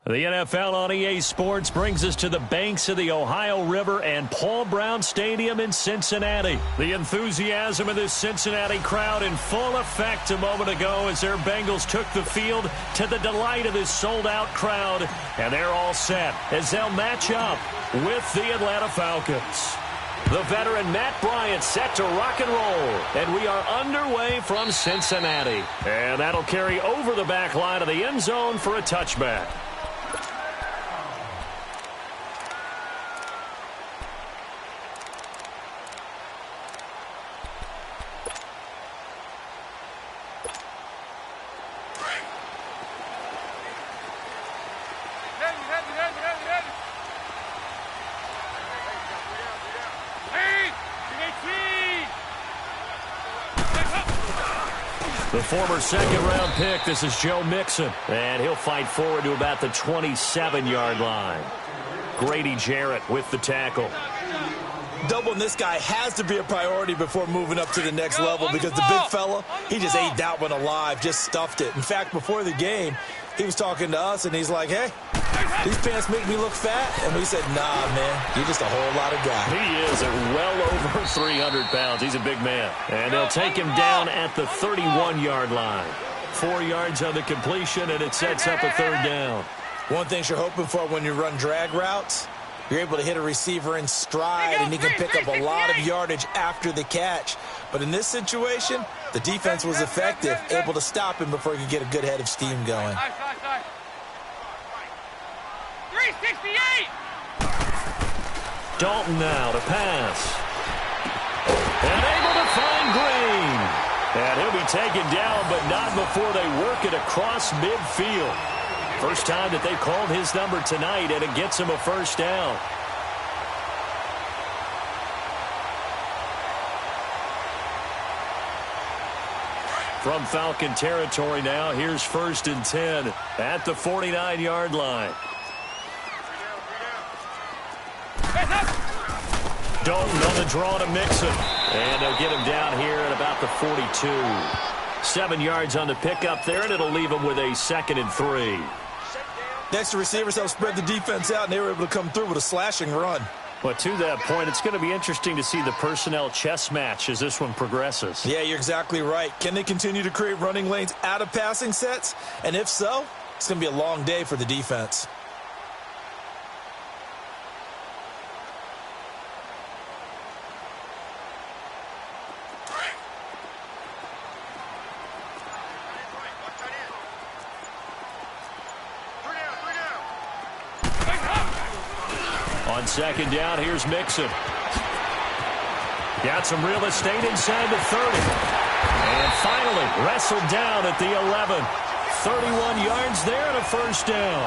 The NFL on EA Sports brings us to the banks of the Ohio River and Paul Brown Stadium in Cincinnati. The enthusiasm of this Cincinnati crowd in full effect a moment ago as their Bengals took the field to the delight of this sold-out crowd. And they're all set as they'll match up with the Atlanta Falcons. The veteran Matt Bryant set to rock and roll. And we are underway from Cincinnati. And that'll carry over the back line of the end zone for a touchback. The former second-round pick, this is Joe Mixon. And he'll fight forward to about the 27-yard line. Grady Jarrett with the tackle. Doubling this guy has to be a priority before moving up to the next level because the big fella, he just ate that one alive, just stuffed it. In fact, before the game, he was talking to us, and he's like, hey, these pants make me look fat. And we said, nah, man, you're just a whole lot of guy. He is at well over 300 pounds. He's a big man. And they'll take him down at the 31-yard line. 4 yards on the completion, and it sets up a third down. One thing you're hoping for when you run drag routes, you're able to hit a receiver in stride, and he can pick up a lot of yardage after the catch. But in this situation, the defense was effective, able to stop him before he could get a good head of steam going. 368! Dalton now to pass. And able to find Green. And he'll be taken down, but not before they work it across midfield. First time that they called his number tonight, and it gets him a first down. From Falcon territory now, here's 1st and 10 at the 49-yard line. Dalton on the draw to Mixon. And they'll get him down here at about the 42. 7 yards on the pickup there, and it'll leave him with a 2nd and 3. Next, the receivers helped spread the defense out, and they were able to come through with a slashing run. But to that point, it's going to be interesting to see the personnel chess match as this one progresses. Yeah, you're exactly right. Can they continue to create running lanes out of passing sets? And if so, it's going to be a long day for the defense. On 2nd down, here's Mixon. Got some real estate inside the 30. And finally wrestled down at the 11. 31 yards there and a first down.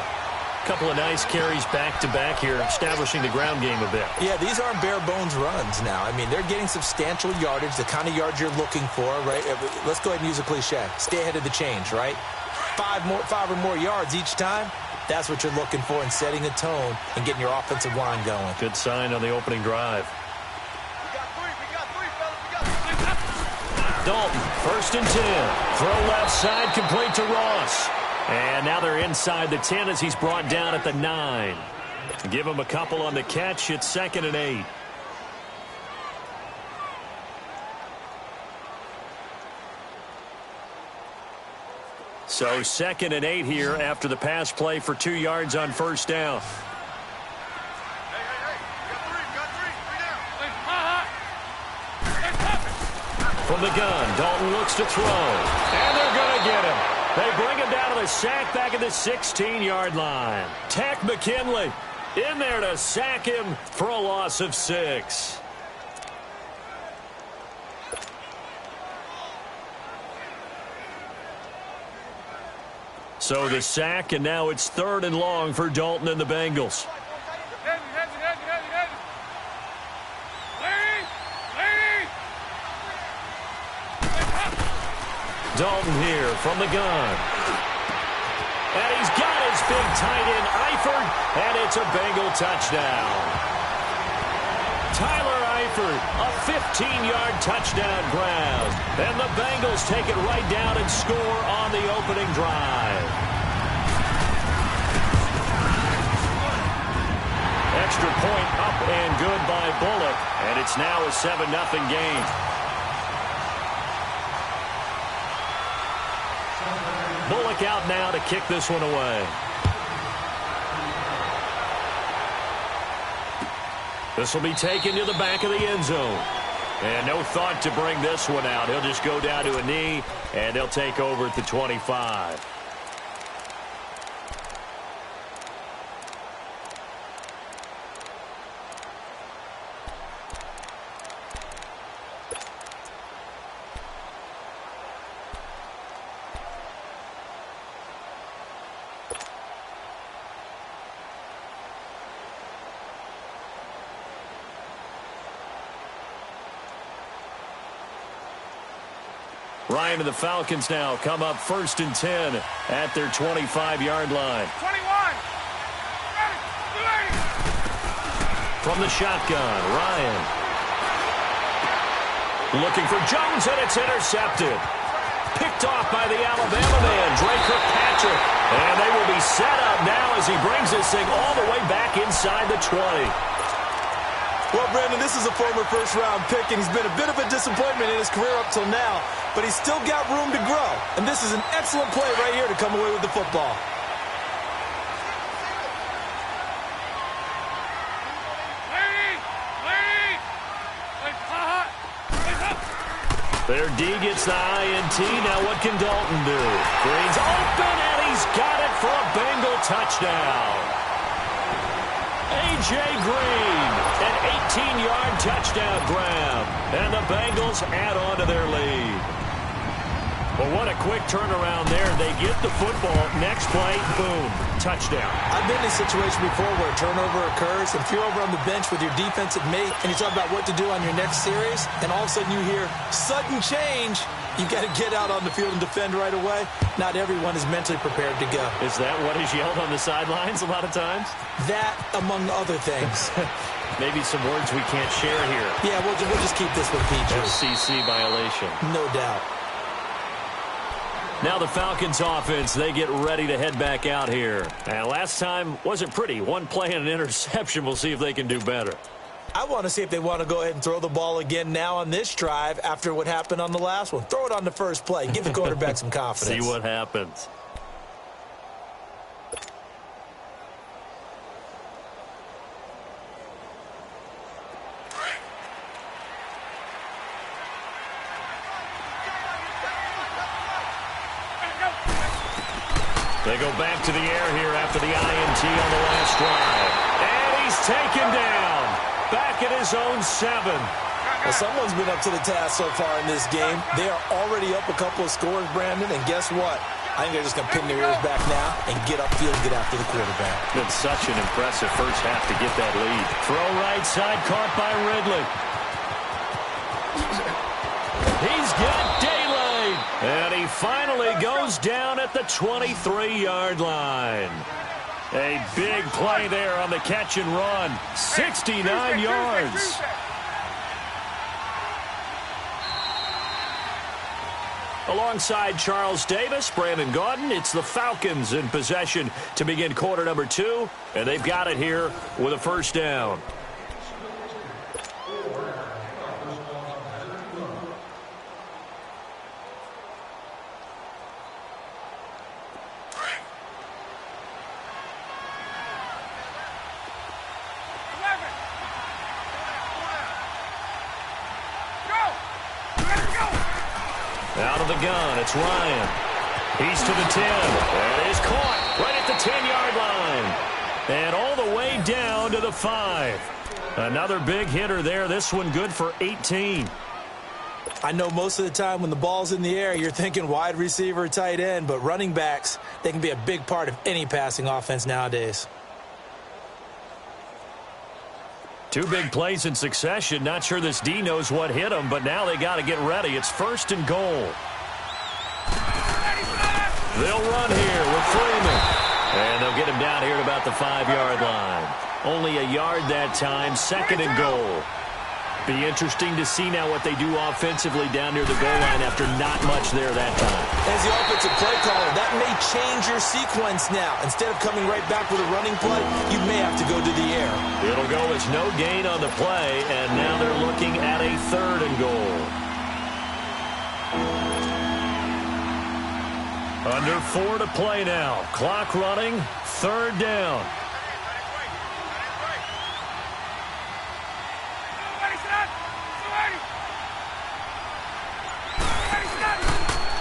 A couple of nice carries back-to-back here, establishing the ground game a bit. Yeah, these aren't bare-bones runs now. I mean, they're getting substantial yardage, the kind of yards you're looking for, right? Let's go ahead and use a cliche. Stay ahead of the change, right? 5 or more yards each time. That's what you're looking for in setting a tone and getting your offensive line going. Good sign on the opening drive. Dalton, 1st and 10. Throw left side, complete to Ross. And now they're inside the 10 as he's brought down at the 9. Give him a couple on the catch. It's 2nd and 8. So 2nd and 8 here after the pass play for 2 yards on first down. From the gun, Dalton looks to throw. And they're going to get him. They bring him down to the sack back at the 16-yard line. Tack McKinley in there to sack him for a loss of 6. So the sack, and now it's 3rd and long for Dalton and the Bengals. Dalton here from the gun. And he's got his big tight end, Eifert, and it's a Bengal touchdown. Tyler Eifert, a 15-yard touchdown grab. And the Bengals take it right down and score on the opening drive. extra point up and good by Bullock, and it's now a 7-0 game. Bullock out now to kick this one away. This will be taken to the back of the end zone. And no thought to bring this one out. He'll just go down to a knee, and they'll take over at the 25. Ryan and the Falcons now come up 1st and 10 at their 25-yard line. 21. Ready. From the shotgun, Ryan. Looking for Jones, and it's intercepted. Picked off by the Alabama man, Dre Kirkpatrick. And they will be set up now as he brings this thing all the way back inside the 20. Well, Brandon, this is a former first-round pick, and he's been a bit of a disappointment in his career up till now, but he's still got room to grow. And this is an excellent play right here to come away with the football. Their D gets the INT. Now what can Dalton do? Green's open, and he's got it for a Bengal touchdown. A.J. Green, an 18-yard touchdown grab. And the Bengals add on to their lead. Well, what a quick turnaround there. They get the football. Next play, boom, touchdown. I've been in a situation before where a turnover occurs, and if you're over on the bench with your defensive mate and you talk about what to do on your next series, and all of a sudden you hear sudden change, you've got to get out on the field and defend right away. Not everyone is mentally prepared to go. Is that what is yelled on the sidelines a lot of times? That, among other things. Maybe some words we can't share here. Yeah, we'll just keep this with PG. FCC violation. No doubt. Now the Falcons offense, they get ready to head back out here. And last time wasn't pretty. One play and an interception. We'll see if they can do better. I want to see if they want to go ahead and throw the ball again now on this drive after what happened on the last one. Throw it on the first play. Give the quarterback some confidence. See what happens. They go back to the air here after the INT on the last drive. And he's taken down. Back at his own 7. Well, someone's been up to the task so far in this game. They are already up a couple of scores, Brandon, and guess what? I think they're just going to pin their ears back now and get upfield and get after the quarterback. Been such an impressive first half to get that lead. Throw right side, caught by Ridley. He's got daylight. And he finally goes down at the 23-yard line. A big play there on the catch and run. 69 yards. Alongside Charles Davis, Brandon Gaudin, it's the Falcons in possession to begin quarter number 2. And they've got it here with a first down. Out of the gun, it's Ryan. He's to the 10. And is caught right at the 10-yard line. And all the way down to the 5. Another big hitter there. This one good for 18. I know most of the time when the ball's in the air, you're thinking wide receiver, tight end, but running backs, they can be a big part of any passing offense nowadays. 2 big plays in succession. Not sure this D knows what hit him, but now they got to get ready. It's 1st and goal. They'll run here with Freeman. And they'll get him down here at about the 5-yard line. Only a yard that time, 2nd and goal. Be interesting to see now what they do offensively down near the goal line after not much there that time. As the offensive play caller, that that may change your sequence now. Instead of coming right back with a running play, you may have to go to the air. It'll go as no gain on the play, and now they're looking at a 3rd and goal. Under 4 to play now. Clock running, 3rd down.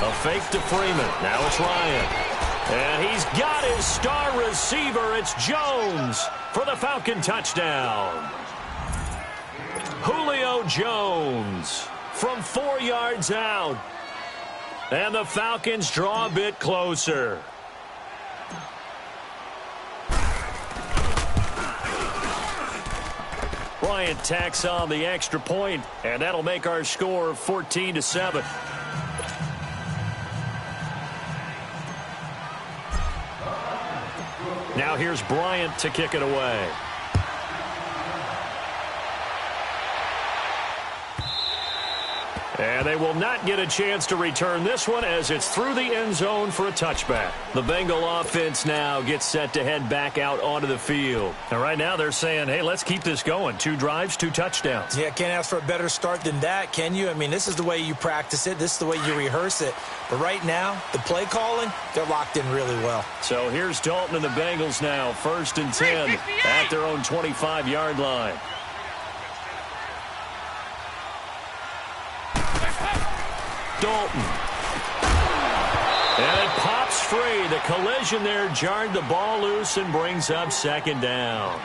A fake to Freeman. Now it's Ryan. And he's got his star receiver. It's Jones for the Falcon touchdown. Julio Jones from 4 yards out. And the Falcons draw a bit closer. Bryant tacks on the extra point, and that'll make our score 14-7. Now here's Bryant to kick it away. And they will not get a chance to return this one as it's through the end zone for a touchback. The Bengal offense now gets set to head back out onto the field. And right now they're saying, hey, let's keep this going. 2 drives, 2 touchdowns. Yeah, can't ask for a better start than that, can you? I mean, this is the way you practice it. This is the way you rehearse it. But right now, the play calling, they're locked in really well. So here's Dalton and the Bengals now. 1st and 10 at their own 25-yard line. Dalton. And it pops free. The collision there jarred the ball loose and brings up 2nd down.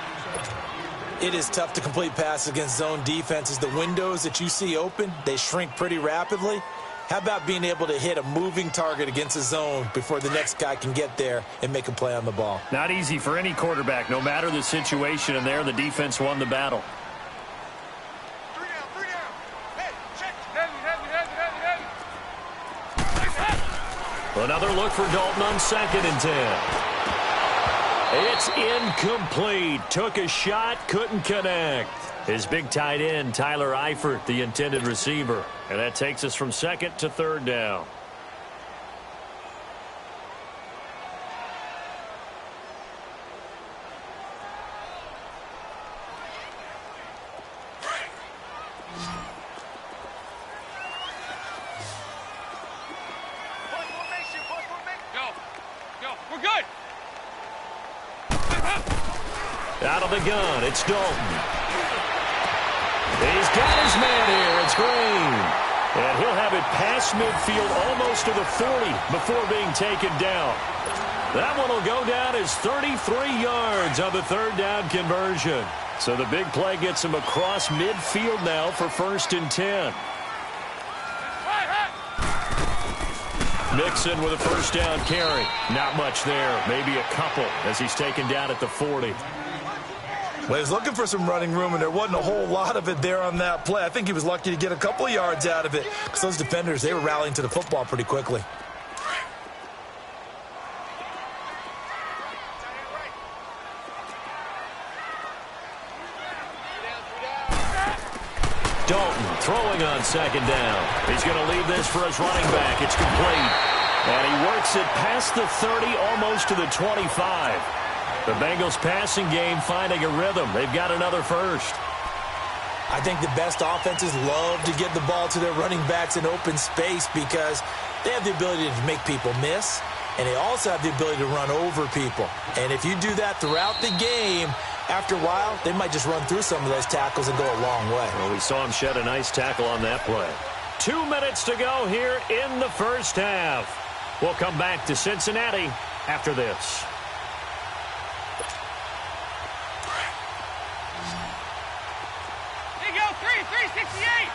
It is tough to complete passes against zone defenses. The windows that you see open, they shrink pretty rapidly. How about being able to hit a moving target against a zone before the next guy can get there and make a play on the ball? Not easy for any quarterback, no matter the situation, and there the defense won the battle. Another look for Dalton on 2nd and 10. It's incomplete. Took a shot, couldn't connect. His big tight end, Tyler Eifert, the intended receiver. And that takes us from 2nd to 3rd down. Out of the gun, it's Dalton. He's got his man here. It's Green. And he'll have it past midfield almost to the 40 before being taken down. That one will go down as 33 yards on the 3rd down conversion. So the big play gets him across midfield now for 1st and 10. Mixon with a 1st down carry. Not much there. Maybe a couple as he's taken down at the 40. Well, he was looking for some running room, and there wasn't a whole lot of it there on that play. I think he was lucky to get a couple of yards out of it because those defenders, they were rallying to the football pretty quickly. Dalton throwing on 2nd down. He's going to leave this for his running back. It's complete. And he works it past the 30, almost to the 25. The Bengals passing game finding a rhythm. They've got another 1st. I think the best offenses love to get the ball to their running backs in open space because they have the ability to make people miss, and they also have the ability to run over people. And if you do that throughout the game, after a while, they might just run through some of those tackles and go a long way. Well, we saw him shed a nice tackle on that play. 2 minutes to go here in the 1st half. We'll come back to Cincinnati after this. There you go, 368.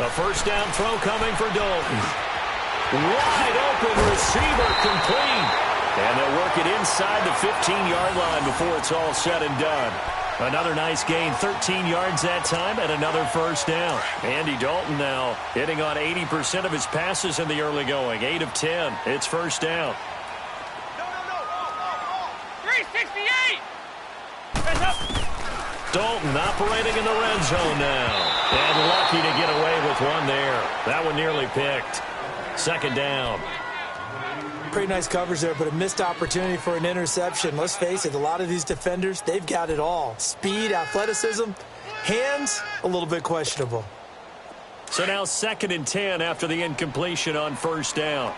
A 1st down throw coming for Dalton. Wide open receiver complete. And they'll work it inside the 15-yard line before it's all said and done. Another nice gain, 13 yards that time, and another 1st down. Andy Dalton now hitting on 80% of his passes in the early going. 8 of 10. It's 1st down. 368. Dalton operating in the red zone now. And lucky to get away with That one nearly picked. Second down. Pretty nice coverage there, but a missed opportunity for an interception. Let's face it, a lot of these defenders, they've got it all. Speed, athleticism, hands, a little bit questionable. So now 2nd and 10 after the incompletion on first down.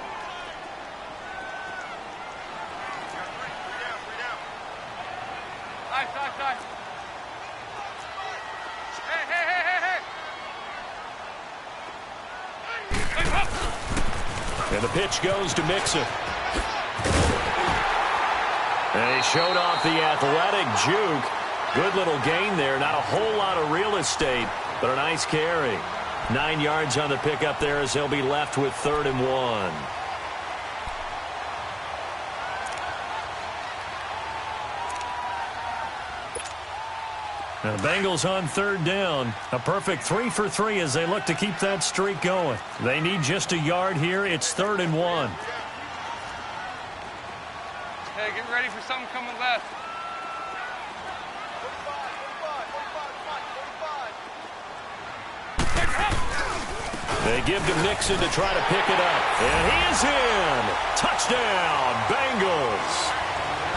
And the pitch goes to Mixon. And he showed off the athletic juke. Good little gain there. Not a whole lot of real estate, but a nice carry. 9 yards on the pickup there as he'll be left with 3rd and 1. Now the Bengals on 3rd down. A perfect 3 for 3 as they look to keep that streak going. They need just a yard here. It's 3rd and 1. Hey, get ready for something coming left. They give to Mixon to try to pick it up. And he is in. Touchdown, Bengals.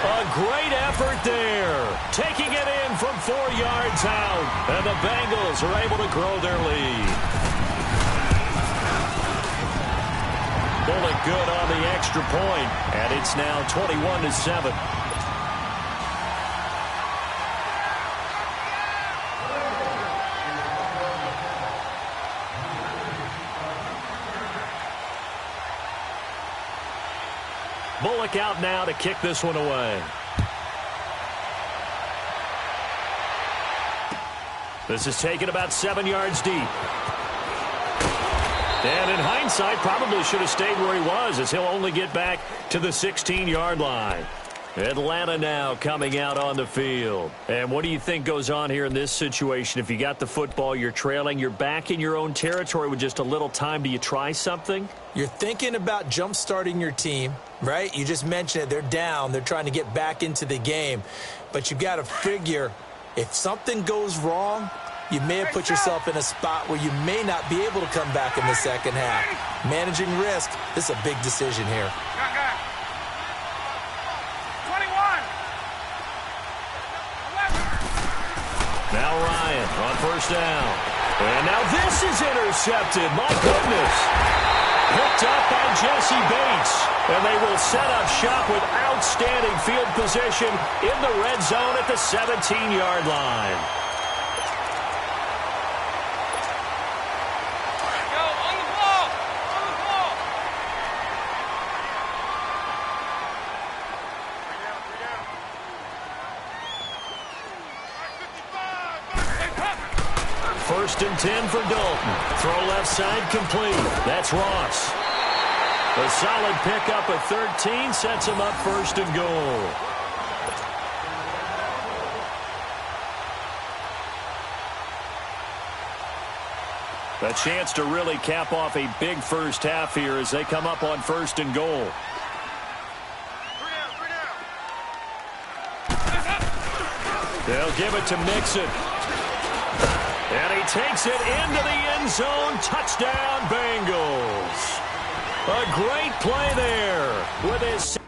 A great effort there. Taking it in from 4 yards out. And the Bengals are able to grow their lead. Bullock good on the extra point. And it's now 21-7. Bullock out now to kick this one away. This is taken about 7 yards deep. And in hindsight, probably should have stayed where he was as he'll only get back to the 16-yard line. Atlanta now coming out on the field. And what do you think goes on here in this situation? If you got the football, you're trailing, you're back in your own territory with just a little time. Do you try something? You're thinking about jump-starting your team, right? You just mentioned it. They're down. They're trying to get back into the game. But you've got to figure if something goes wrong, you may have put yourself in a spot where you may not be able to come back in the second half. Managing risk, this is a big decision here. Now Ryan on first down. And now this is intercepted. My goodness. Picked up by Jesse Bates. And they will set up shop with outstanding field position in the red zone at the 17-yard line. First and 10 for Dalton. Throw left side complete. That's Ross. A solid pickup at 13 sets him up 1st and goal. A chance to really cap off a big first half here as they come up on 1st and goal. They'll give it to Mixon. And he takes it into the end zone. Touchdown, Bengals. A great play there with his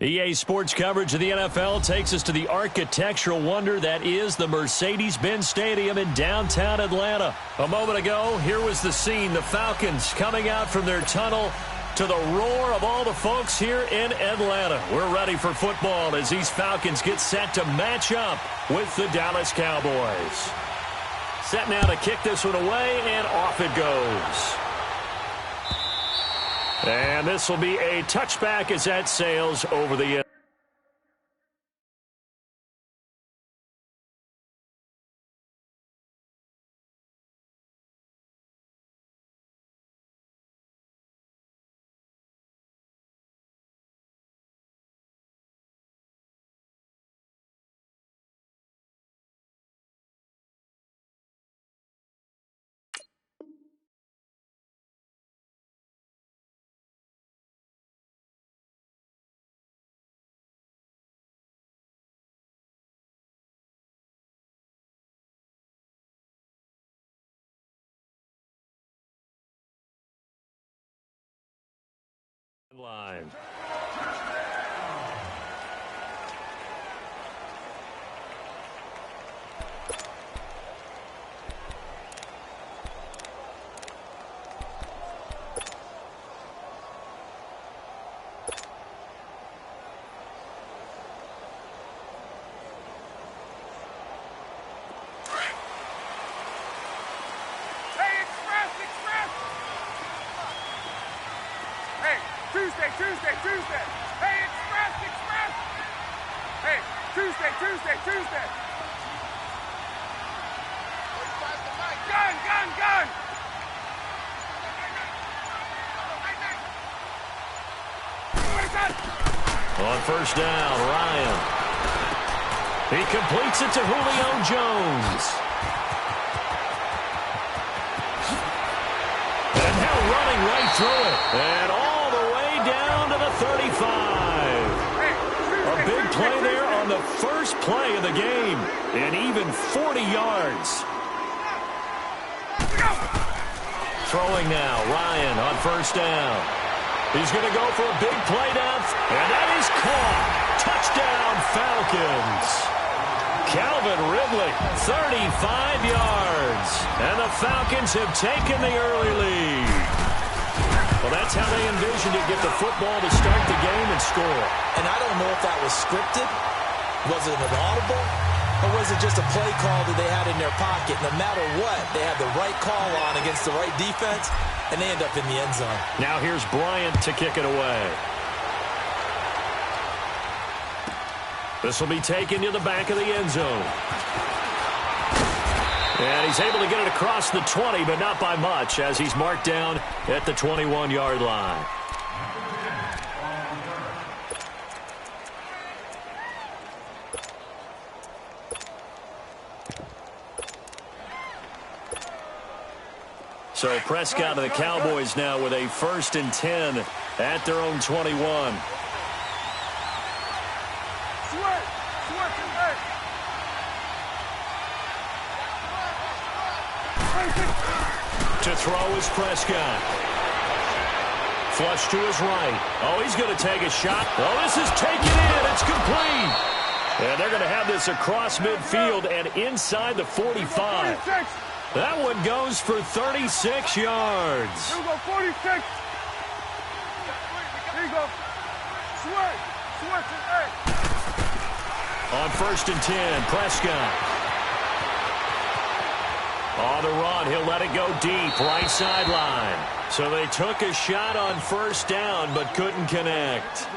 EA Sports coverage of the NFL takes us to the architectural wonder that is the Mercedes-Benz Stadium in downtown Atlanta. A moment ago, here was the scene. The Falcons coming out from their tunnel to the roar of all the folks here in Atlanta. We're ready for football as these Falcons get set to match up with the Dallas Cowboys. Set now to kick this one away, and off it goes. And this will be a touchback as that sails over the end. Line. Tuesday. Hey, Express. Hey, Tuesday. Gun. On first down, Ryan. He completes it to Julio Jones. And now running right through it. And all the way down to the 35. A big play there on the first play of the game. And even 40 yards. Throwing now, Ryan on first down. He's going to go for a big play down, and that is caught. Touchdown, Falcons. Calvin Ridley, 35 yards. And the Falcons have taken the early lead. Well, that's how they envisioned to get the football to start the game and score. And I don't know if that was scripted. Was it an audible? Or was it just a play call that they had in their pocket? No matter what, they had the right call on against the right defense, and they end up in the end zone. Now here's Bryant to kick it away. This will be taken to the back of the end zone. And he's able to get it across the 20, but not by much, as he's marked down at the 21-yard line. So Prescott and the Cowboys now with a 1st and 10 at their own 21. To throw is Prescott. Flush to his right. Oh, he's going to take a shot. Oh, this is taken in. It's complete. And they're going to have this across midfield and inside the 45. That one goes for 36 yards. Here we go, 46. Here you go. Switch. Hey. On 1st and 10, Prescott. On the run, he'll let it go deep, right sideline. So they took a shot on 1st down, but couldn't connect.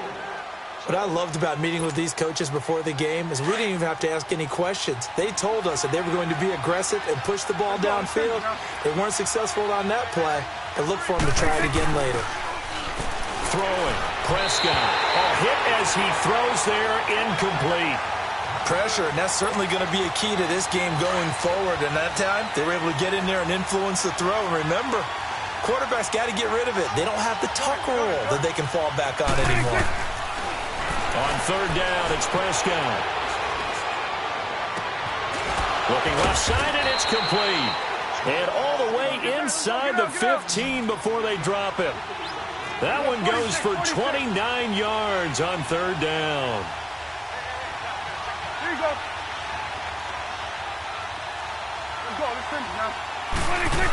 What I loved about meeting with these coaches before the game is we didn't even have to ask any questions. They told us that they were going to be aggressive and push the ball downfield. They weren't successful on that play, and look for them to try it again later. Throwing, Prescott. Oh, hit as he throws there, incomplete. Pressure, and that's certainly going to be a key to this game going forward. And that time, they were able to get in there and influence the throw. And remember, quarterbacks got to get rid of it. They don't have the tuck rule that they can fall back on anymore. On 3rd down, it's Prescott. Looking left side, and it's complete. And all the way inside the 15 before they drop him. That one goes for 29 yards on third down. Here you go. Let's go. Let's finish now. 26.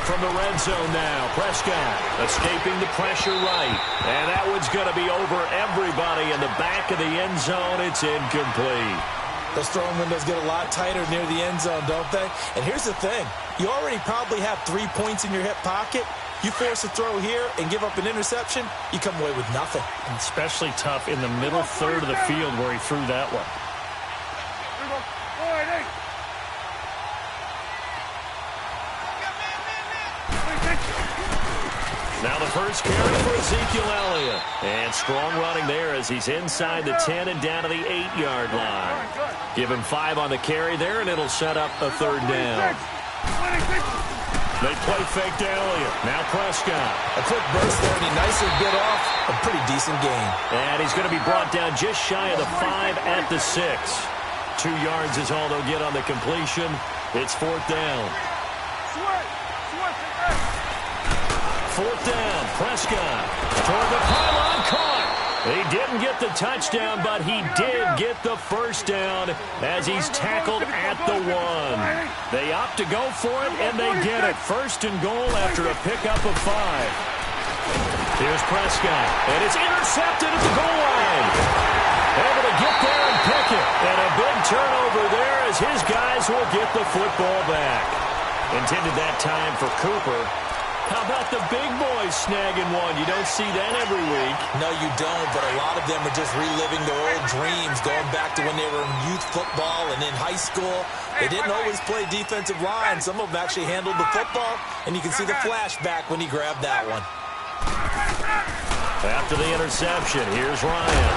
From the red zone now, Prescott escaping the pressure right. And that one's going to be over everybody in the back of the end zone. It's incomplete. Those throwing windows get a lot tighter near the end zone, don't they? And here's the thing. You already probably have 3 points in your hip pocket. You force a throw here and give up an interception, you come away with nothing. And especially tough in the middle third of the field where he threw that one. Here we go. All right, 8. Now the first carry for Ezekiel Elliott. And strong running there as he's inside the 10 and down to the 8-yard line. Give him 5 on the carry there, and it'll set up a third down. 26. They play fake to Elliott. Now Prescott. A quick burst there, and he nicely bit off a pretty decent gain. And he's going to be brought down just shy of the 5 at the 6. 2 yards is all they'll get on the completion. It's fourth down. Fourth down, Prescott toward the pylon, caught. He didn't get the touchdown, but he did get the first down as he's tackled at the 1. They opt to go for it, and they get it. First and goal after a pickup of 5. Here's Prescott, and it's intercepted at the goal line. Able to get there and pick it. And a big turnover there as his guys will get the football back. Intended that time for Cooper. How about the big boys snagging one? You don't see that every week. No, you don't, but a lot of them are just reliving their old dreams, going back to when they were in youth football and in high school. They didn't always play defensive line. Some of them actually handled the football, and you can see the flashback when he grabbed that one. After the interception, here's Ryan.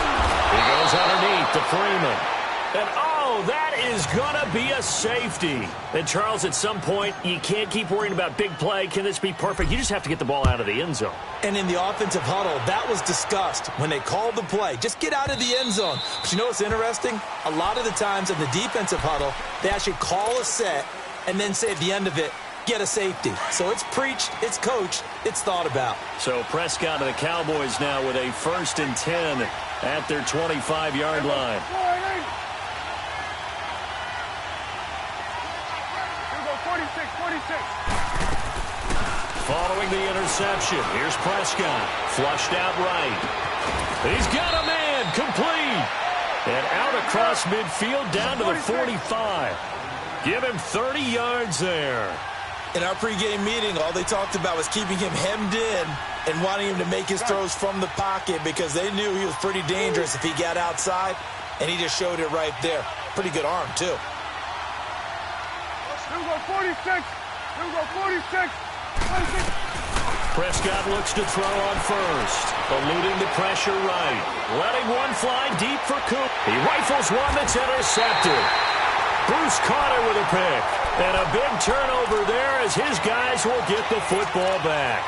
He goes underneath to Freeman. And, oh, that is going to be a safety. And, Charles, at some point, you can't keep worrying about big play. Can this be perfect? You just have to get the ball out of the end zone. And in the offensive huddle, that was discussed when they called the play. Just get out of the end zone. But you know what's interesting? A lot of the times in the defensive huddle, they actually call a set and then say at the end of it, get a safety. So it's preached, it's coached, it's thought about. So Prescott and the Cowboys now with a 1st and 10 at their 25-yard line. Following the interception, here's Prescott. Flushed out right. He's got a man, complete. And out across midfield down to the 45. Give him 30 yards there. In our pregame meeting, all they talked about was keeping him hemmed in and wanting him to make his throws from the pocket because they knew he was pretty dangerous if he got outside, and he just showed it right there. Pretty good arm, too. Here we go, 46. Here we go, 46. 26. Prescott looks to throw on first. Eluding the pressure right. Letting one fly deep for Coop. He rifles one that's intercepted. Bruce caught it with a pick. And a big turnover there as his guys will get the football back.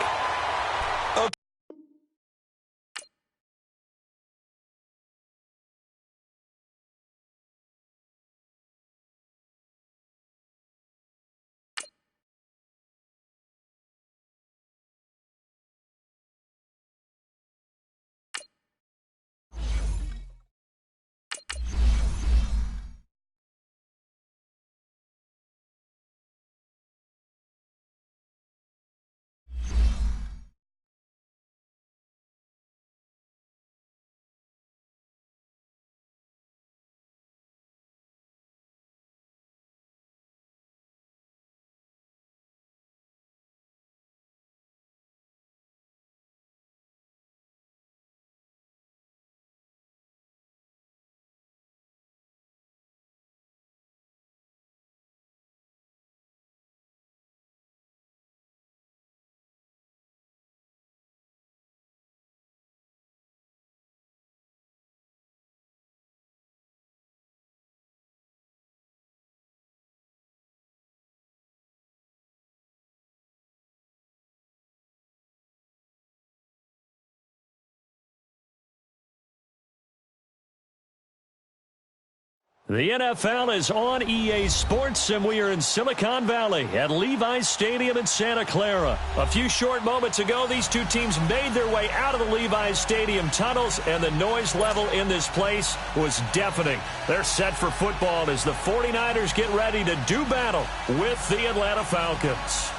The NFL is on EA Sports, and we are in Silicon Valley at Levi's Stadium in Santa Clara. A few short moments ago, these two teams made their way out of the Levi's Stadium tunnels, and the noise level in this place was deafening. They're set for football as the 49ers get ready to do battle with the Atlanta Falcons.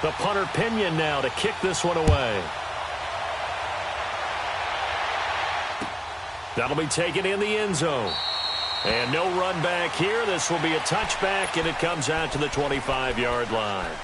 The punter Pinion now to kick this one away. That'll be taken in the end zone. And no run back here. This will be a touchback, and it comes out to the 25-yard line.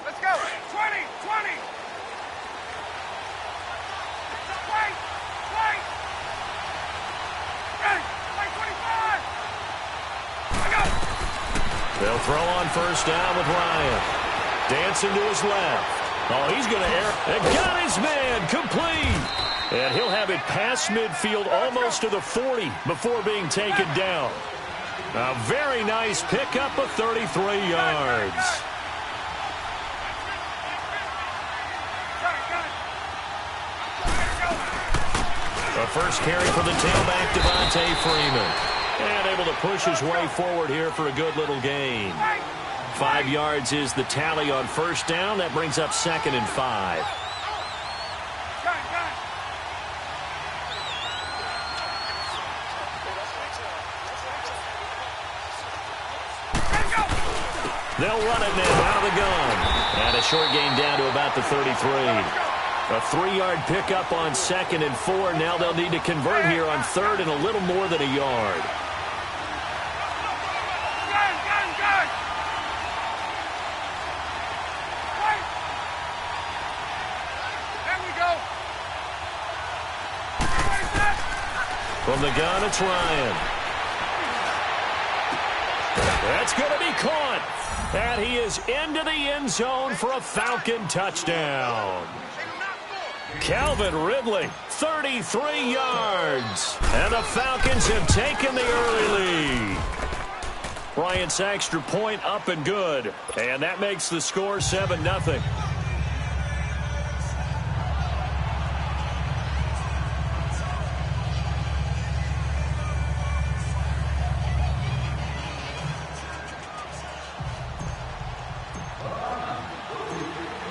Let's go. 20, 20. Wait. Ready. Wait, 25. I got it. They'll throw on first down with Ryan. Dancing to his left. Oh, he's going to air. And got his man complete. And he'll have it past midfield almost to the 40 before being taken down. A very nice pickup of 33 yards. The first carry for the tailback, Devontae Freeman. And able to push his way forward here for a good little gain. 5 yards is the tally on first down. That brings up 2nd and 5. They'll run it now out of the gun. And a short gain down to about the 33. A 3-yard pickup on 2nd and 4. Now they'll need to convert here on 3rd and a little more than a yard. There we go. From the gun, it's Ryan. That's going to be caught. And he is into the end zone for a Falcon touchdown. Calvin Ridley, 33 yards. And the Falcons have taken the early lead. Bryant's extra point up and good. And that makes the score 7-0.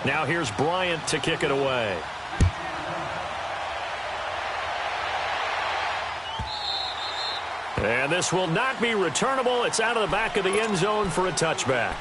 Now here's Bryant to kick it away. And this will not be returnable. It's out of the back of the end zone for a touchback.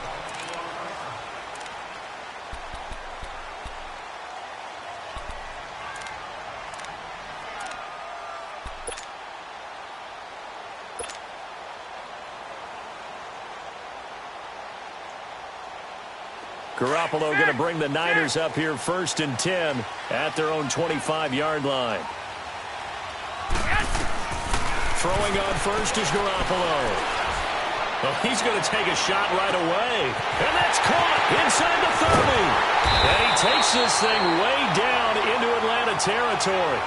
Garoppolo going to bring the Niners up here 1st and 10 at their own 25-yard line. Throwing on first is Garoppolo. Well, he's going to take a shot right away. And that's caught inside the 30. And he takes this thing way down into Atlanta territory.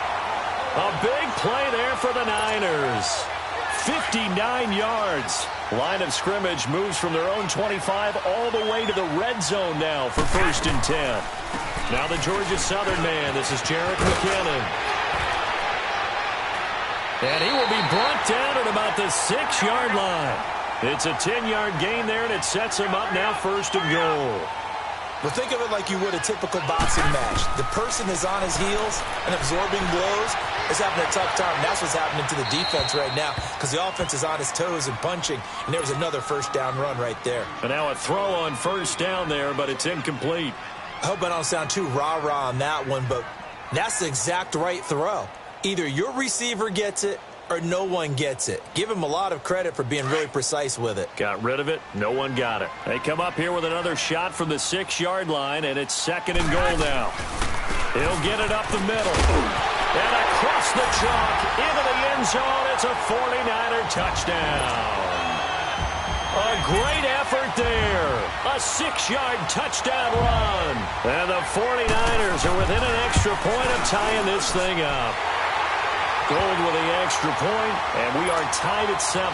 A big play there for the Niners. 59 yards. Line of scrimmage moves from their own 25 all the way to the red zone now for 1st and 10. Now the Georgia Southern man. This is Jerick McKinnon. And he will be brought down at about the 6-yard line. It's a 10-yard gain there, and it sets him up now 1st and goal. Well, think of it like you would a typical boxing match. The person is on his heels and absorbing blows. It's having a tough time. That's what's happening to the defense right now because the offense is on his toes and punching, and there was another first down run right there. And now a throw on first down there, but it's incomplete. I hope I don't sound too rah-rah on that one, but that's the exact right throw. Either your receiver gets it or no one gets it. Give him a lot of credit for being really precise with it. Got rid of it. No one got it. They come up here with another shot from the 6-yard line, and it's 2nd and goal now. He'll get it up the middle. And across the chalk into the end zone. It's a 49er touchdown. A great effort there. A 6-yard touchdown run. And the 49ers are within an extra point of tying this thing up. Gold with the extra point, and we are tied at 7.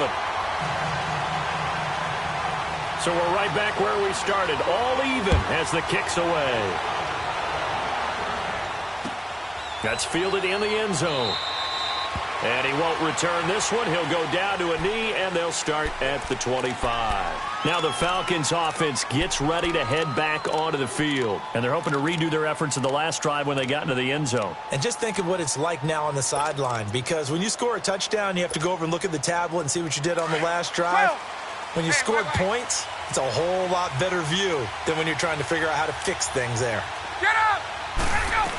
So we're right back where we started. All even as the kick's away. That's fielded in the end zone. And he won't return this one. He'll go down to a knee, and they'll start at the 25. Now the Falcons offense gets ready to head back onto the field. And they're hoping to redo their efforts in the last drive when they got into the end zone. And just think of what it's like now on the sideline. Because when you score a touchdown, you have to go over and look at the tablet and see what you did on the last drive. When you scored points, it's a whole lot better view than when you're trying to figure out how to fix things there. Get up! Let go!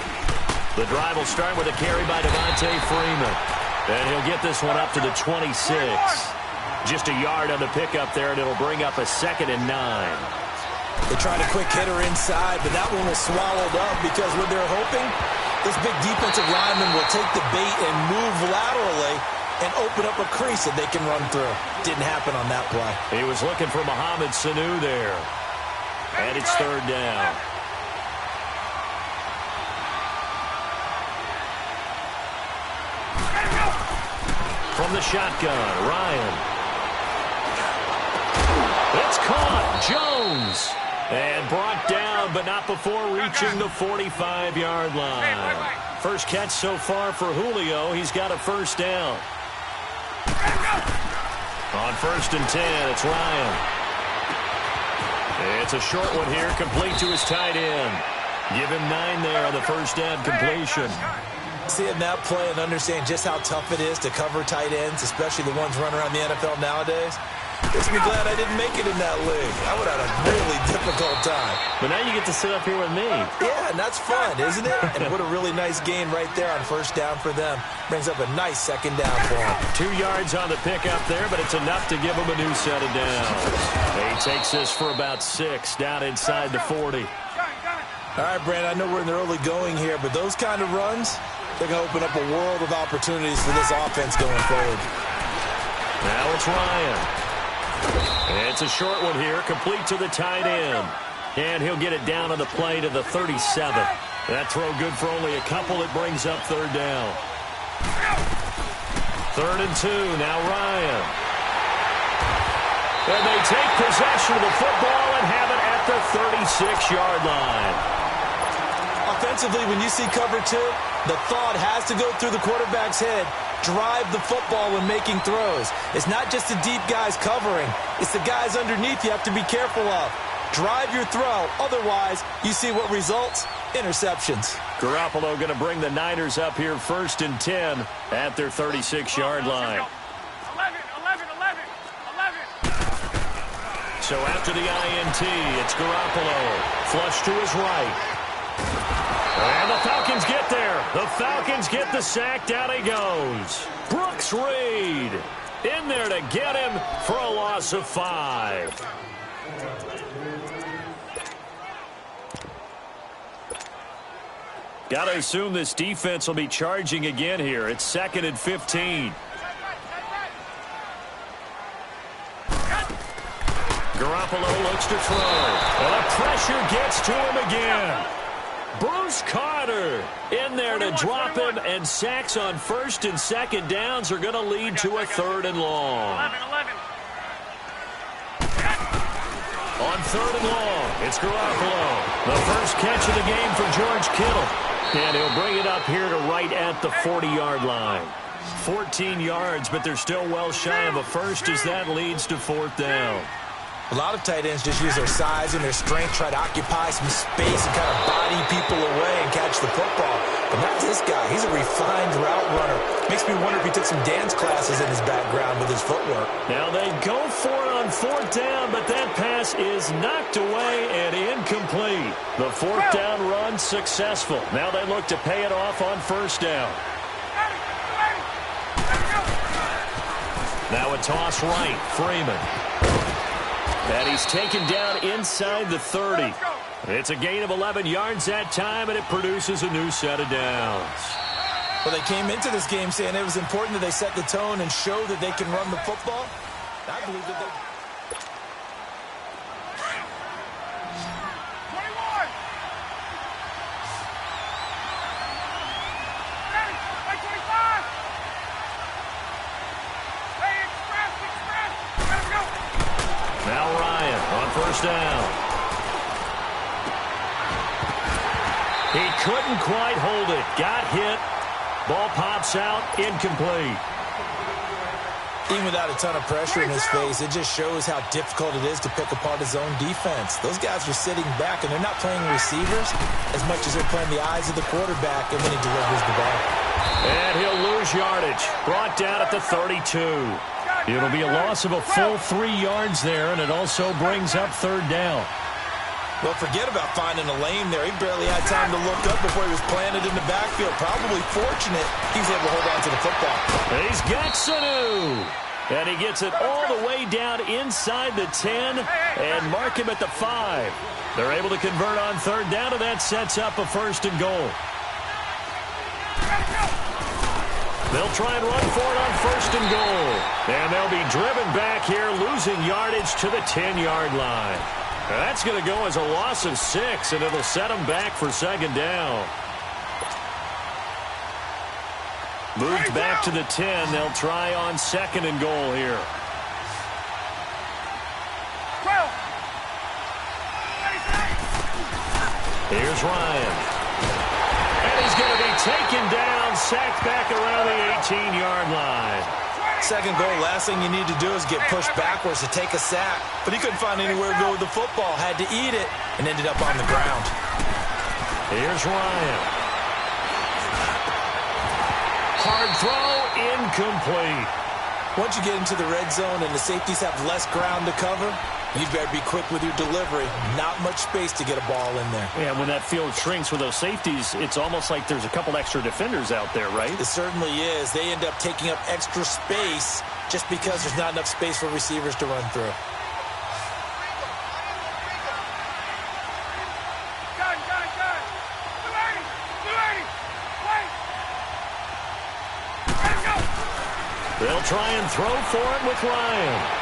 The drive will start with a carry by Devontae Freeman. And he'll get this one up to the 26. Just a yard on the pickup there, and it'll bring up a 2nd and 9. They tried a quick hitter inside, but that one was swallowed up because what they're hoping, this big defensive lineman will take the bait and move laterally and open up a crease that they can run through. Didn't happen on that play. He was looking for Mohamed Sanu there. And it's 3rd down. From the shotgun, Ryan. It's caught. Jones. And brought down, but not before reaching the 45-yard line. First catch so far for Julio. He's got a 1st down. On 1st and 10, it's Ryan. It's a short one here, complete to his tight end. Give him 9 there on the 1st down completion. Seeing that play and understand just how tough it is to cover tight ends, especially the ones running around the NFL nowadays, makes me glad I didn't make it in that league. I would have had a really difficult time. But now you get to sit up here with me. Yeah, and that's fun, isn't it? And what a really nice gain right there on 1st down for them. Brings up a nice 2nd down for them. 2 yards on the pickup there, but it's enough to give him a new set of downs. He takes this for about 6 down inside the 40. All right, Brandon, I know we're in the early going here, but those kind of runs, they're going to open up a world of opportunities for this offense going forward. Now it's Ryan. It's a short one here, complete to the tight end. And he'll get it down on the play to the 37. That throw good for only a couple. It brings up 3rd down. 3rd and 2, now Ryan. And they take possession of the football and have it at the 36-yard line. Offensively, when you see cover 2, the thought has to go through the quarterback's head. Drive the football when making throws. It's not just the deep guys covering. It's the guys underneath you have to be careful of. Drive your throw. Otherwise, you see what results? Interceptions. Garoppolo going to bring the Niners up here 1st and 10 at their 36-yard line. 11. So after the INT, it's Garoppolo. Flush to his right. And the Falcons get there. The Falcons get the sack. Down he goes. Brooks Reed in there to get him for a loss of 5. Got to assume this defense will be charging again here. It's 2nd and 15. Garoppolo looks to throw. And the pressure gets to him again. Bruce Carter in there to drop him, and sacks on 1st and 2nd downs are going to lead to a 3rd and long. 11. On 3rd and long, it's Garoppolo. The first catch of the game for George Kittle. And he'll bring it up here to right at the 40-yard line. 14 yards, but they're still well shy of a first as that leads to 4th down. A lot of tight ends just use their size and their strength, try to occupy some space and kind of body people away and catch the football. But not this guy. He's a refined route runner. Makes me wonder if he took some dance classes in his background with his footwork. Now they go for it on 4th down, but that pass is knocked away and incomplete. The 4th down run successful. Now they look to pay it off on 1st down. Now a toss right, Freeman. And he's taken down inside the 30. It's a gain of 11 yards that time, and it produces a new set of downs. Well, they came into this game saying it was important that they set the tone and show that they can run the football. I believe that they... Now Ryan on first down. He couldn't quite hold it. Got hit. Ball pops out. Incomplete. Even without a ton of pressure in his face, it just shows how difficult it is to pick apart his own defense. Those guys are sitting back, and they're not playing receivers as much as they're playing the eyes of the quarterback and when he delivers the ball. And he'll lose yardage. Brought down at the 32. It'll be a loss of a full 3 yards there, and it also brings up third down. Well, forget about finding a lane there. He barely had time to look up before he was planted in the backfield. Probably fortunate he was able to hold on to the football. He's got Sanu. And he gets it all the way down inside the 10 and mark him at the 5. They're able to convert on third down, and that sets up a first and goal. They'll try and run for it on first and goal. And they'll be driven back here, losing yardage to the 10-yard line. That's going to go as a loss of 6, and it'll set them back for second down. Moved back to the 10. They'll try on second and goal here. Here's Ryan. And he's going to be taken down, sacked back around the 18-yard line. Second goal, last thing you need to do is get pushed backwards to take a sack. But he couldn't find anywhere to go with the football. Had to eat it and ended up on the ground. Here's Ryan. Hard throw, incomplete. Once you get into the red zone and the safeties have less ground to cover, you better be quick with your delivery. Not much space to get a ball in there. Yeah, when that field shrinks with those safeties, it's almost like there's a couple extra defenders out there, right? It certainly is. They end up taking up extra space just because there's not enough space for receivers to run through. They'll try and throw for it with Ryan.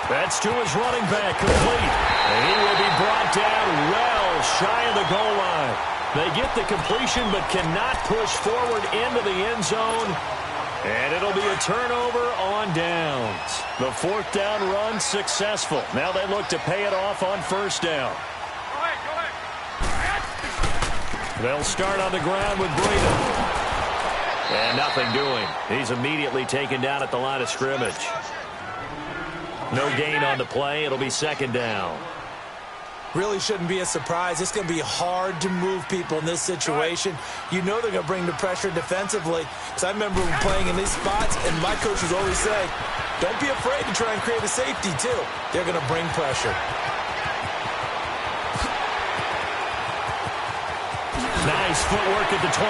That's to his running back, complete. And he will be brought down well shy of the goal line. They get the completion but cannot push forward into the end zone. And it'll be a turnover on downs. The fourth down run successful. Now they look to pay it off on first down. They'll start on the ground with Breeden. And nothing doing. He's immediately taken down at the line of scrimmage. No gain on the play. It'll be second down. Really shouldn't be a surprise. It's going to be hard to move people in this situation. You know they're going to bring the pressure defensively. Because I remember playing in these spots, and my coaches always say, don't be afraid to try and create a safety, too. They're going to bring pressure. Nice footwork at the 25.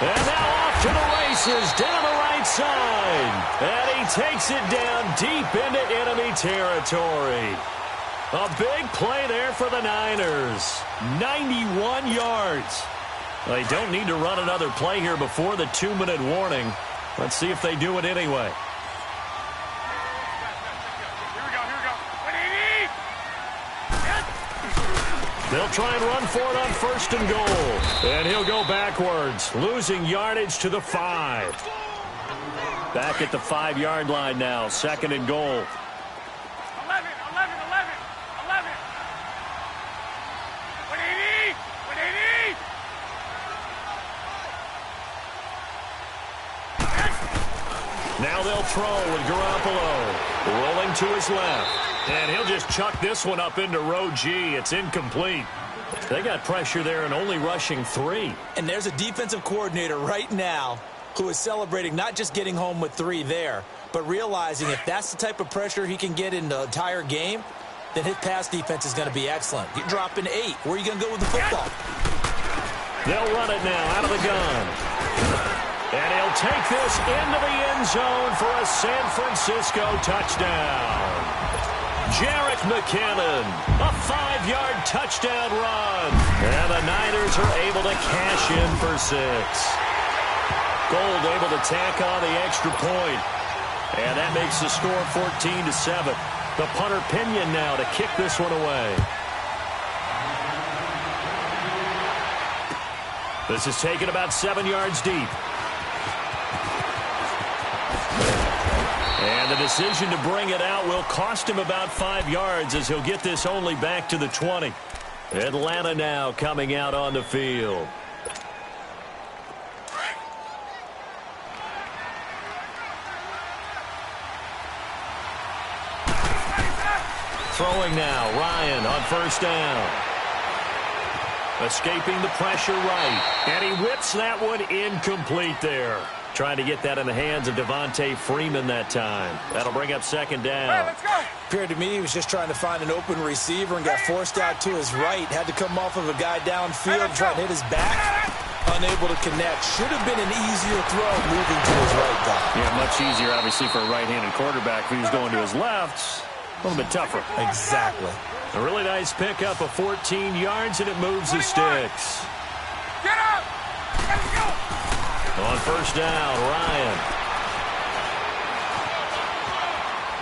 And now off to the races down the right side. And he takes it down deep into enemy territory. A big play there for the Niners. 91 yards. They don't need to run another play here before the 2-minute warning. Let's see if they do it anyway. They'll try and run for it on first and goal. And he'll go backwards, losing yardage to the 5. Back at the 5-yard line now, second and goal. 11. What do you need? Now they'll throw with Garoppolo. Rolling to his left. And he'll just chuck this one up into row G. It's incomplete. They got pressure there and only rushing 3. And there's a defensive coordinator right now who is celebrating not just getting home with 3 there, but realizing if that's the type of pressure he can get in the entire game, then his pass defense is going to be excellent. You're dropping 8. Where are you going to go with the football? They'll run it now out of the gun. And he'll take this into the end zone for a San Francisco touchdown. Jerick McKinnon, a 5-yard touchdown run. And the Niners are able to cash in for 6. Gold able to tack on the extra point. And that makes the score 14-7. The punter Pinion now to kick this one away. This is taken about 7 yards deep. And the decision to bring it out will cost him about 5 yards as he'll get this only back to the 20. Atlanta now coming out on the field. Throwing now, Ryan on first down. Escaping the pressure right. And he whips that one incomplete there. Trying to get that in the hands of Devontae Freeman that time. That'll bring up second down. Hey, let's go. Appeared to me he was just trying to find an open receiver and got forced out to his right. Had to come off of a guy downfield and try to hit his back. Unable to connect. Should have been an easier throw moving to his right, though. Yeah, much easier, obviously, for a right-handed quarterback. If he was going to his left, a little bit tougher. Exactly. A really nice pickup of 14 yards, and it moves the sticks. Get up. Let's go. On first down, Ryan.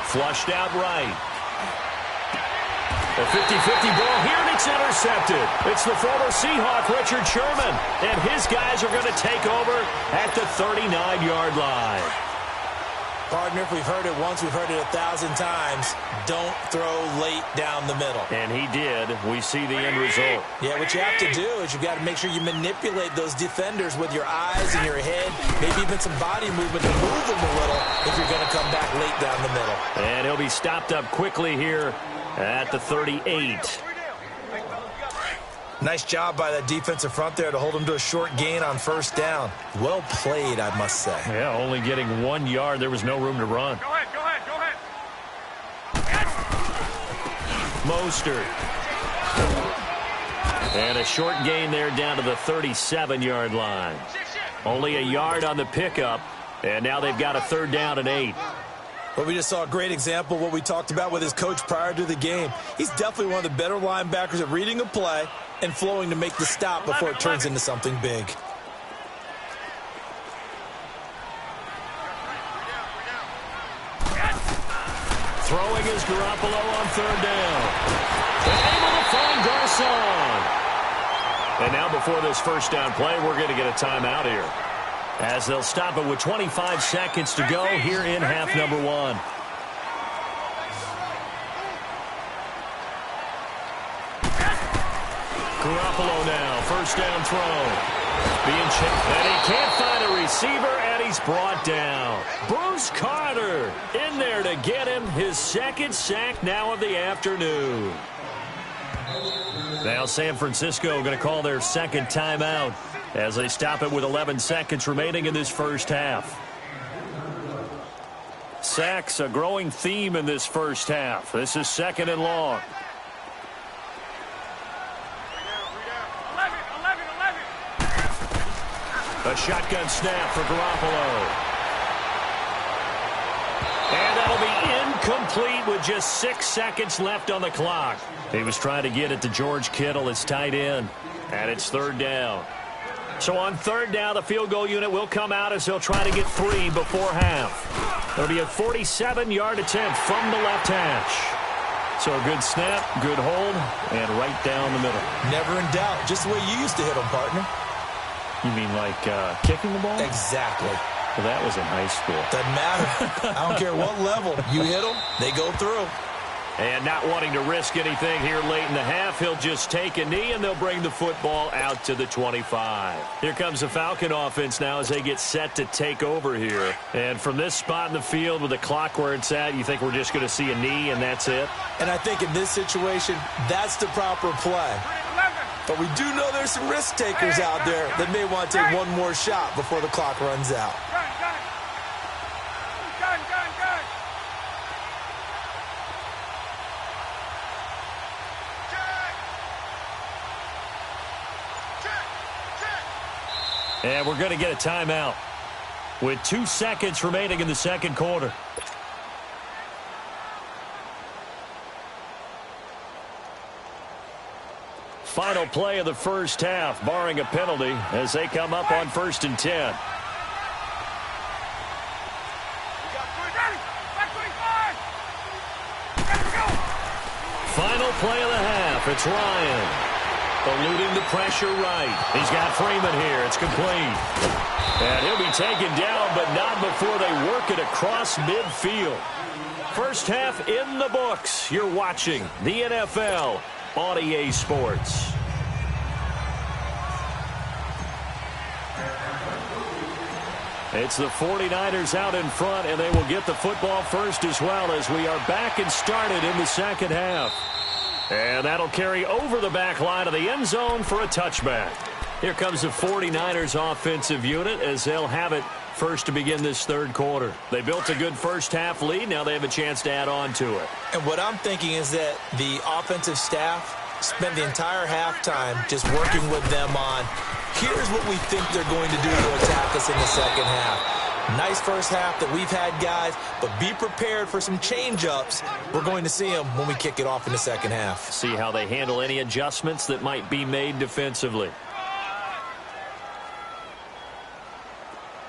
Flushed out right. A 50-50 ball here, and it's intercepted. It's the former Seahawk, Richard Sherman. And his guys are going to take over at the 39-yard line. Partner, if we've heard it once, we've heard it 1,000 times. Don't throw late down the middle. And he did. We see the end result. Yeah, what you have to do is you've got to make sure you manipulate those defenders with your eyes and your head, maybe even some body movement to move them a little if you're going to come back late down the middle. And he'll be stopped up quickly here at the 38. Nice job by that defensive front there to hold him to a short gain on first down. Well played, I must say. Yeah, only getting 1 yard. There was no room to run. Go ahead, go ahead, go ahead. Mostert. And a short gain there down to the 37-yard line. Only a yard on the pickup, and now they've got a third down and 8. Well, we just saw a great example of what we talked about with his coach prior to the game. He's definitely one of the better linebackers at reading a play and flowing to make the stop before it turns into something big. Throwing is Garoppolo on third down. And able to find Garcon. And now before this first down play, we're going to get a timeout here, as they'll stop it with 25 seconds to go here in half number 1. Garoppolo now, first down throw. Being checked, and he can't find a receiver, and he's brought down. Bruce Carter in there to get him his second sack now of the afternoon. Now San Francisco going to call their second timeout as they stop it with 11 seconds remaining in this first half. Sacks, a growing theme in this first half. This is second and long. 11. A shotgun snap for Garoppolo. And that'll be incomplete with just 6 seconds left on the clock. He was trying to get it to George Kittle, his tight end. And it's third down. So on third down, the field goal unit will come out as he'll try to get 3 before half. It'll be a 47-yard attempt from the left hash. So a good snap, good hold, and right down the middle. Never in doubt. Just the way you used to hit them, partner. You mean like kicking the ball? Exactly. Well, that was in high school. Doesn't matter. I don't care what level. You hit them, they go through. And not wanting to risk anything here late in the half, he'll just take a knee, and they'll bring the football out to the 25. Here comes the Falcon offense now as they get set to take over here. And from this spot in the field with the clock where it's at, you think we're just going to see a knee and that's it? And I think in this situation, that's the proper play. 11. But we do know there's some risk takers out there that may want to take one more shot before the clock runs out. Gun. And we're going to get a timeout. with 2 seconds remaining in the second quarter. Final play of the first half, barring a penalty, as they come up on 1st and 10. Final play of the half. It's Ryan. Eluding the pressure right. He's got Freeman here. It's complete. And he'll be taken down, but not before they work it across midfield. First half in the books. You're watching the NFL on EA Sports. It's the 49ers out in front, and they will get the football first as well, as we are back and started in the second half. And that'll carry over the back line of the end zone for a touchback. Here comes the 49ers offensive unit as they'll have it first to begin this third quarter. They built a good first half lead. Now they have a chance to add on to it. And what I'm thinking is that the offensive staff spent the entire halftime just working with them on, here's what we think they're going to do to attack us in the second half. Nice first half that we've had, guys, but be prepared for some change-ups. We're going to see them when we kick it off in the second half. See how they handle any adjustments that might be made defensively.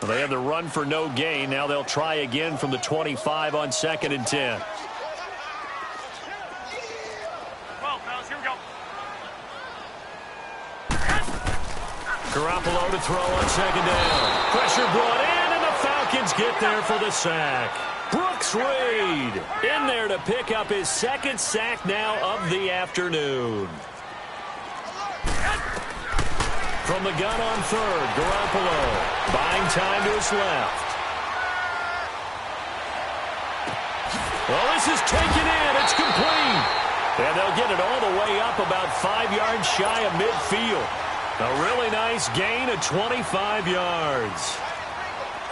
They have the run for no gain. Now they'll try again from the 25 on 2nd and 10. Garoppolo to throw on 2nd down. Pressure brought in, and the Falcons get there for the sack. Brooks Reed in there to pick up his 2nd sack now of the afternoon. From the gun on 3rd, Garoppolo buying time to his left. Well, this is taken in. It's complete. And they'll get it all the way up about 5 yards shy of midfield. A really nice gain of 25 yards.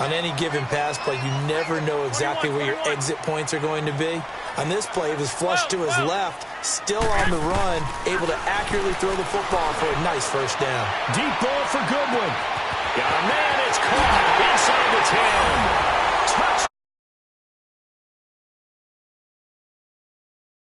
On any given pass play, you never know exactly where your exit points are going to be. On this play, it was flushed to his left, still on the run, able to accurately throw the football for a nice first down. Deep ball for Goodwin. Got a man, it's caught inside the 10.